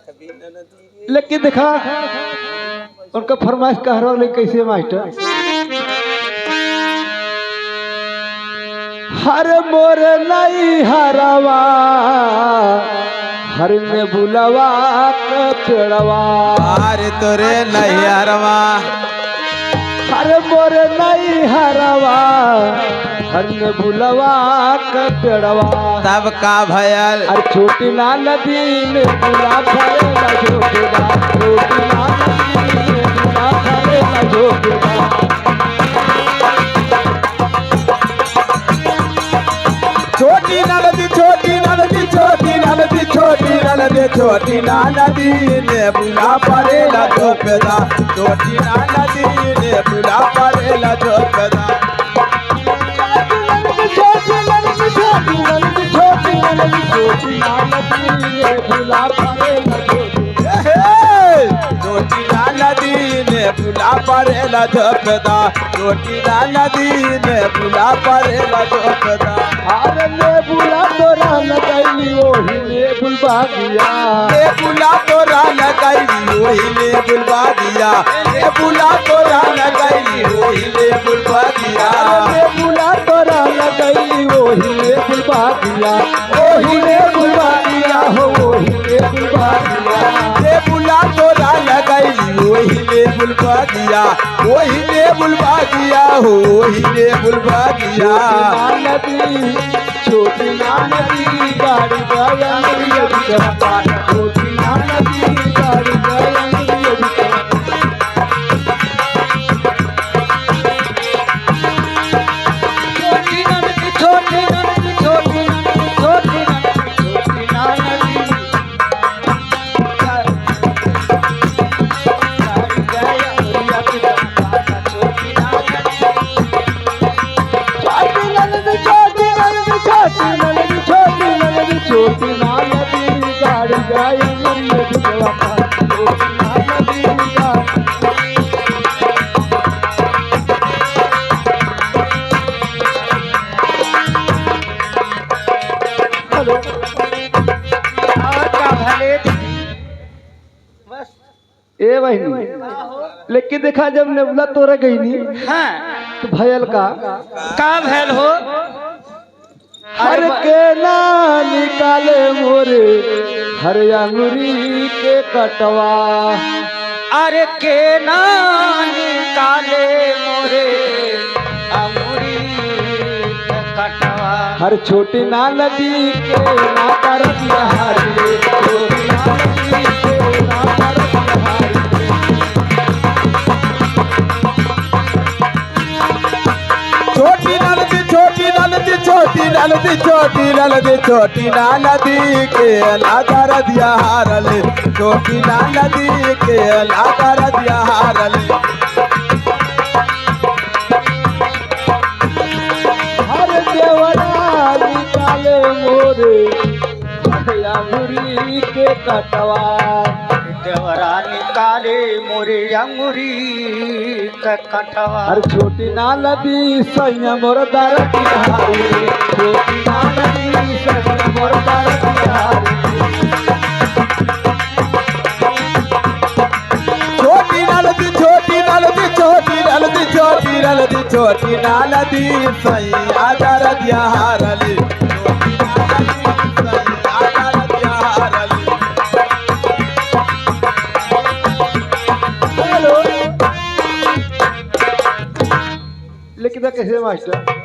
लेकिन देखा उनका फरमाइश कह रहा है कैसे मास्टर हर मोर नहीं हरवा हर में बुलवा का पेड़वा अरे तोरे नहीं हरवा हर मोर नहीं हरवा हर में बुलवा का पेड़वा तब का भयल अरे छोटी ना नदी में बुला फरेला झोंकेगा छोटी ना नदी में बुला फरेला झोंकेगा छोटी नदी छोटी नदी छोटी नदी छोटी नदी छोटी नदी ने बुला पड़ेला धोपेदा छोटी नदी ने बुला पड़ेला धोपेदा छोटी नदी छोटी नदी छोटी नदी छोटी नदी बुला फरेला छोटी नदी ने बुला पड़ेला धोपेदा छोटी नदी ने बुला पड़ेला धोपेदा अरे ले बुला तोरा लगैली ओही ले बुलवा दिया ले बुला तोरा लगैली ओही ले बुलवा दिया ले बुला तोरा लगैली ओही ले बुलवा दिया ले बुला तोरा लगैली ओही ले बुलवा दिया ओही ले बुलवा दिया हो ओही ले बुलवा दिया ले बुला तोरा लगैली ओही ले बुलवा दिया ओही ले बुलवा दिया हो ओही ले बुलवा दिया नदी छोटी नदी गाड़ी गया छोटी नदी गाड़ी गया छोटी नदी छोटी नदी छोटी नदी छोटी नदी छोटी नदी छोटी नदी गाड़ी गई ए बहनी लेकिन देखा जब नेबुला तोरा गई नी हाँ तो भयल का भैल हो हर के ना निकाले मोरे हर अंगुरी के कटवा अरे के ना निकाले मोरे अंगुरी के कटवा हर छोटी ना नदी के ना कर बिहारी छोटी ना नदी के ना कर बिहारी छोटी नदी छोटी नदी छोटी नदी छोटी नदी छोटी नदी के लादार दिया हारले छोटी नदी के लादार दिया हारले हर देवरा निकाले मोरे अंगुरी के कटवा देवरा निकाले मोरे अंगुरी के कटवा हर छोटी ना नदी सैया मोर दर बिहारी छोटी ना नदी सैया मोर दर बिहारी छोटी नदी छोटी नदी छोटी नदी छोटी नदी छोटी नदी सही आदर दिया हारले लेकिन कैसे मास्टर